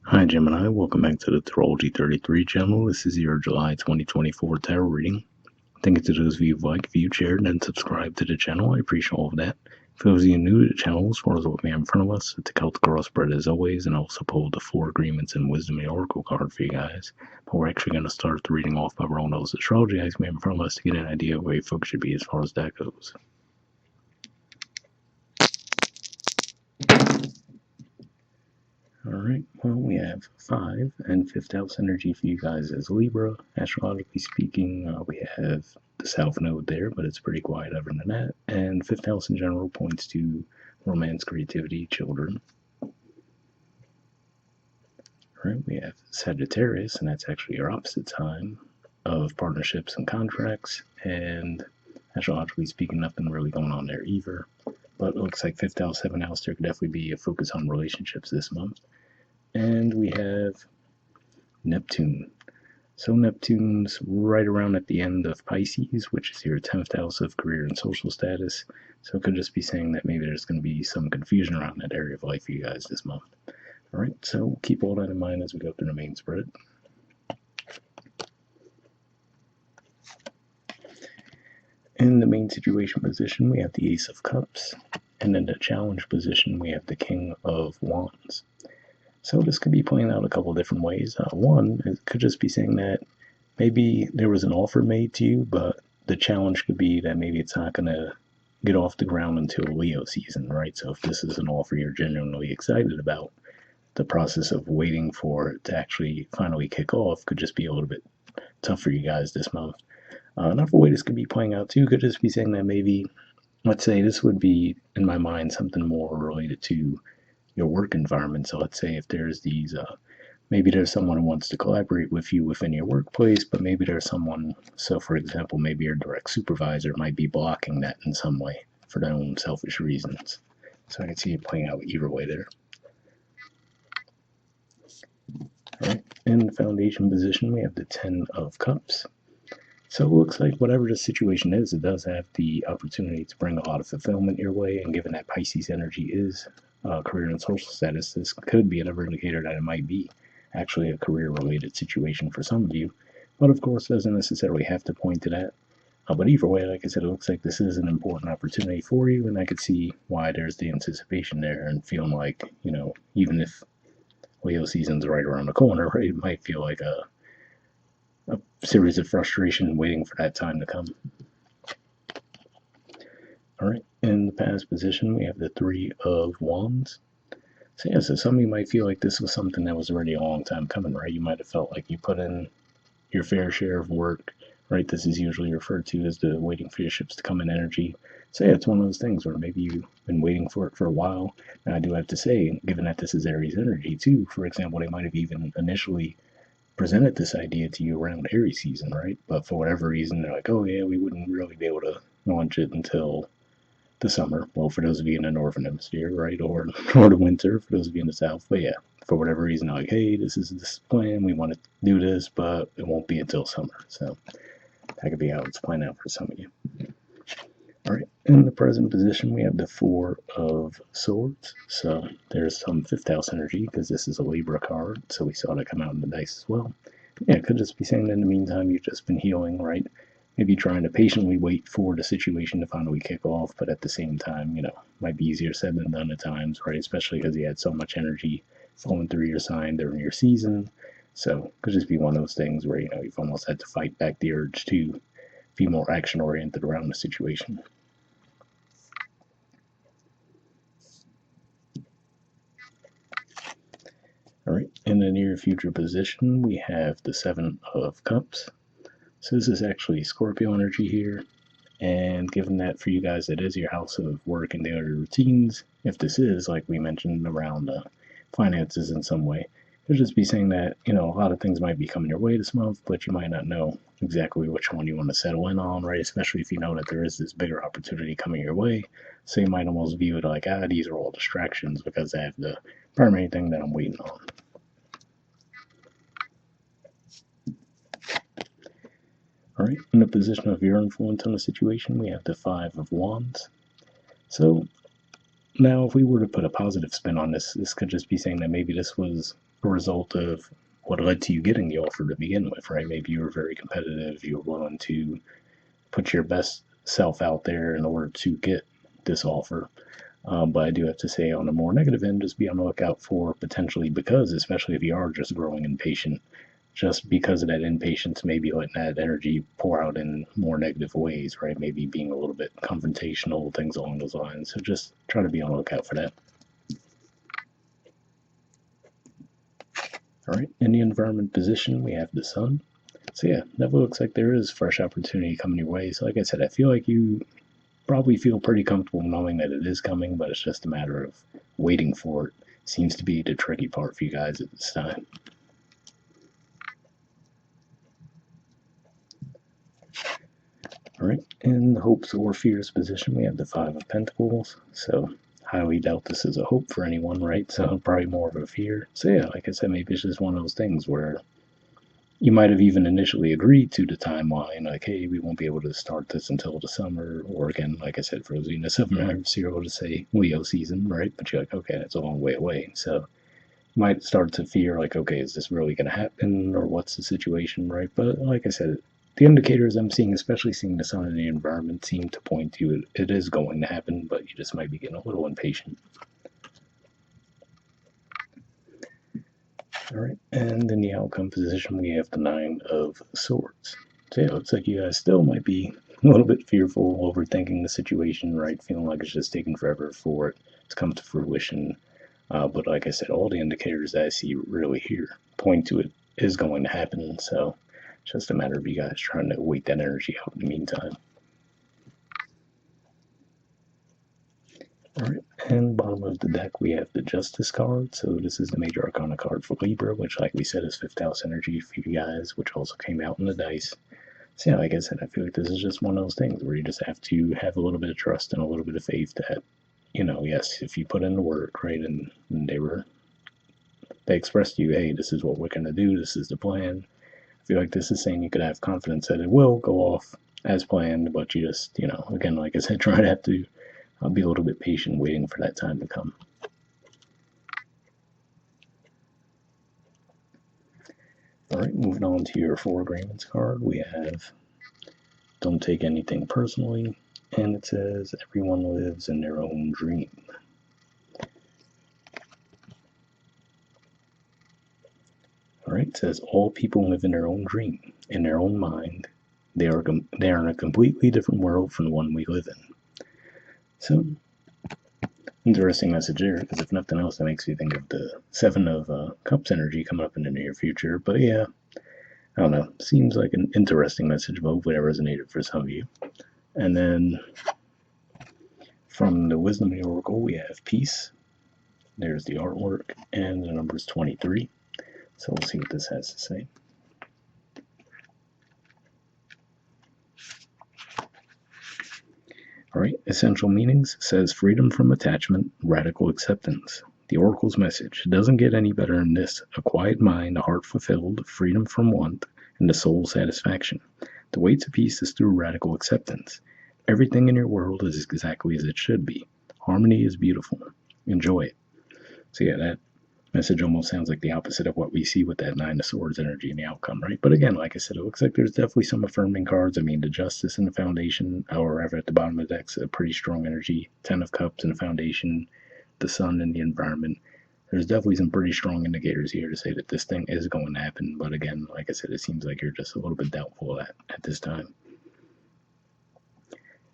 Hi Gemini, welcome back to the Astrology 33 channel. This is your July 2024 tarot reading. Thank you to those of you who've liked, viewed, shared, and subscribed to the channel. I appreciate all of that. For those of you new to the channel, as far as what we have in front of us, it's a Celtic cross spread as always, and I also pulled the 4 agreements and wisdom of the oracle card for you guys. But we're actually going to start the reading off by rolling those astrology items we have in front of us to get an idea of where your focus should be as far as that goes. Alright, well, we have 5 and 5th house energy for you guys as Libra. Astrologically speaking, we have the South Node there, but it's pretty quiet other than that. And 5th house in general points to romance, creativity, children. Alright, we have Sagittarius, and that's actually your opposite sign of partnerships and contracts. And astrologically speaking, nothing really going on there either. But it looks like 5th house, 7th house, there could definitely be a focus on relationships this month. And we have Neptune. So Neptune's right around at the end of Pisces, which is your 10th house of career and social status. So it could just be saying that maybe there's going to be some confusion around that area of life for you guys this month. All right, so keep all that in mind as we go through the main spread. In the main situation position, we have the Ace of Cups. And in the challenge position, we have the King of Wands. So this could be playing out a couple different ways. One, it could just be saying that maybe there was an offer made to you, but the challenge could be that maybe it's not going to get off the ground until Leo season, right? So if this is an offer you're genuinely excited about, the process of waiting for it to actually finally kick off could just be a little bit tough for you guys this month. Another way this could be playing out too could just be saying that maybe, let's say this would be, in my mind, something more related to your work environment. So let's say if there's these, maybe there's someone who wants to collaborate with you within your workplace, but maybe there's someone, so for example, maybe your direct supervisor might be blocking that in some way for their own selfish reasons. So I can see it playing out either way there. All right, in the foundation position, we have the 10 of Cups. So it looks like whatever the situation is, it does have the opportunity to bring a lot of fulfillment your way, and given that Pisces energy is career and social status, this could be another indicator that it might be actually a career-related situation for some of you. But of course, doesn't necessarily have to point to that. But either way, like I said, it looks like this is an important opportunity for you, and I could see why there's the anticipation there and feeling like, even if Leo season's right around the corner, right, it might feel like a series of frustration waiting for that time to come. All right, in the past position, we have the 3 of Wands. So yeah, so some of you might feel like this was something that was already a long time coming, right? You might have felt like you put in your fair share of work, right? This is usually referred to as the waiting for your ships to come in energy. So yeah, it's one of those things where maybe you've been waiting for it for a while. And I do have to say, given that this is Aries energy too, for example, they might have even initially presented this idea to you around Aries season, right? But for whatever reason, they're like, oh yeah, we wouldn't really be able to launch it until the summer. Well, for those of you in the northern hemisphere, right, or the winter, for those of you in the south. But yeah, for whatever reason, like, hey, this is this plan. We want to do this, but it won't be until summer. So that could be how it's playing out for some of you. All right, in the present position, we have the 4 of Swords. So there's some 5th house energy because this is a Libra card. So we saw that come out in the dice as well. Yeah, it could just be saying that in the meantime, you've just been healing, right? Maybe trying to patiently wait for the situation to finally kick off, but at the same time, might be easier said than done at times, right? Especially because you had so much energy flowing through your sign during your season. So it could just be one of those things where, you've almost had to fight back the urge to be more action oriented around the situation. All right, in the near future position, we have the 7 of Cups. So this is actually Scorpio energy here. And given that for you guys, it is your house of work and daily routines, if this is, like we mentioned, around finances in some way, it'll just be saying that, a lot of things might be coming your way this month, but you might not know exactly which one you want to settle in on, right? Especially if you know that there is this bigger opportunity coming your way. So you might almost view it like, these are all distractions because I have the primary thing that I'm waiting on. All right, in the position of your influence on the situation, we have the 5 of Wands. So now, if we were to put a positive spin on this, this could just be saying that maybe this was a result of what led to you getting the offer to begin with, right? Maybe you were very competitive, you were willing to put your best self out there in order to get this offer. But I do have to say, on a more negative end, just be on the lookout for potentially, because especially if you are just growing impatient, just because of that impatience, maybe letting that energy pour out in more negative ways, right? Maybe being a little bit confrontational, things along those lines. So just try to be on the lookout for that. All right, in the environment position, we have the sun. So yeah, definitely looks like there is fresh opportunity coming your way. So like I said, I feel like you probably feel pretty comfortable knowing that it is coming, but it's just a matter of waiting for it. Seems to be the tricky part for you guys at this time. All right, in the hopes or fears position, we have the Five of Pentacles. So highly doubt this is a hope for anyone, right? So probably more of a fear. So yeah, like I said, maybe it's just one of those things where you might have even initially agreed to the timeline, like, hey, we won't be able to start this until the summer, or again, like I said, for Venus of Zero to say Leo season, right? But you're like, okay, that's a long way away. So you might start to fear, like, okay, is this really going to happen, or what's the situation, right? But like I said, the indicators I'm seeing, especially seeing the sun in the environment, seem to point to it is going to happen, but you just might be getting a little impatient. All right, and in the outcome position, we have the Nine of Swords. So yeah, it looks like you guys still might be a little bit fearful, overthinking the situation, right? Feeling like it's just taking forever for it to come to fruition. But like I said, all the indicators that I see really here point to it is going to happen. So it's just a matter of you guys trying to wait that energy out in the meantime. All right, and bottom of the deck we have the Justice card. So this is the Major Arcana card for Libra, which, like we said, is fifth house energy for you guys, which also came out in the dice. So yeah, like I said, I feel like this is just one of those things where you just have to have a little bit of trust and a little bit of faith that, yes, if you put in the work, right, and they expressed to you, hey, this is what we're gonna do, this is the plan. I feel like this is saying you could have confidence that it will go off as planned, but you just, again, like I said, try to have to be a little bit patient waiting for that time to come. All right, moving on to your Four Agreements card, we have Don't Take Anything Personally, and it says everyone lives in their own dream. All right, it says all people live in their own dream, in their own mind. They are in a completely different world from the one we live in. So, interesting message there, because if nothing else, that makes me think of the Seven of Cups energy coming up in the near future. But yeah, I don't know. Seems like an interesting message, but hopefully that resonated for some of you. And then from the Wisdom of the Oracle, we have Peace. There's the artwork, and the number is 23. So we'll see what this has to say. All right, Essential Meanings says freedom from attachment, radical acceptance. The Oracle's message doesn't get any better than this: a quiet mind, a heart fulfilled, freedom from want, and the soul satisfaction. The way to peace is through radical acceptance. Everything in your world is exactly as it should be. Harmony is beautiful. Enjoy it. So yeah, that message almost sounds like the opposite of what we see with that Nine of Swords energy in the outcome, right? But again, like I said, it looks like there's definitely some affirming cards. I mean, the Justice in the Foundation, or rather at the bottom of the deck's a pretty strong energy. Ten of Cups in the Foundation, the Sun in the environment. There's definitely some pretty strong indicators here to say that this thing is going to happen. But again, like I said, it seems like you're just a little bit doubtful of that at this time.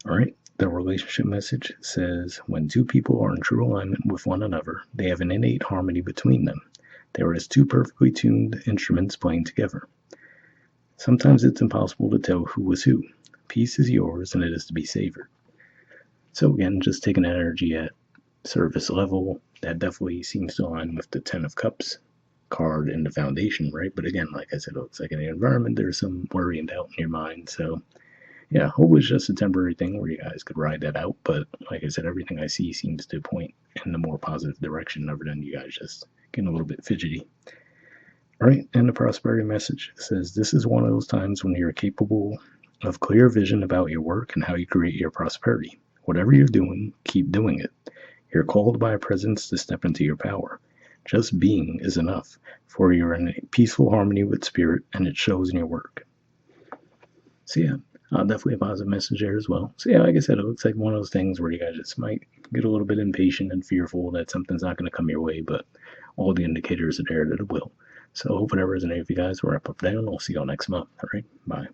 All right. The relationship message says when two people are in true alignment with one another, they have an innate harmony between them. They are as two perfectly tuned instruments playing together. Sometimes it's impossible to tell who is who. Peace is yours and it is to be savored. So again, just taking that energy at surface level, that definitely seems to align with the Ten of Cups card in the Foundation, right? But again, like I said, it looks like in the environment, there's some worry and doubt in your mind. So yeah, hopefully it's just a temporary thing where you guys could ride that out. But like I said, everything I see seems to point in the more positive direction other than you guys just getting a little bit fidgety. All right, and the prosperity message says this is one of those times when you're capable of clear vision about your work and how you create your prosperity. Whatever you're doing, keep doing it. You're called by a presence to step into your power. Just being is enough, for you're in peaceful harmony with spirit, and it shows in your work. So yeah, definitely a positive message there as well. So yeah, like I said, it looks like one of those things where you guys just might get a little bit impatient and fearful that something's not going to come your way, but all the indicators are there that it will. So hope whatever resonates with you guys. We'll wrap up down. I'll see y'all next month. All right, bye.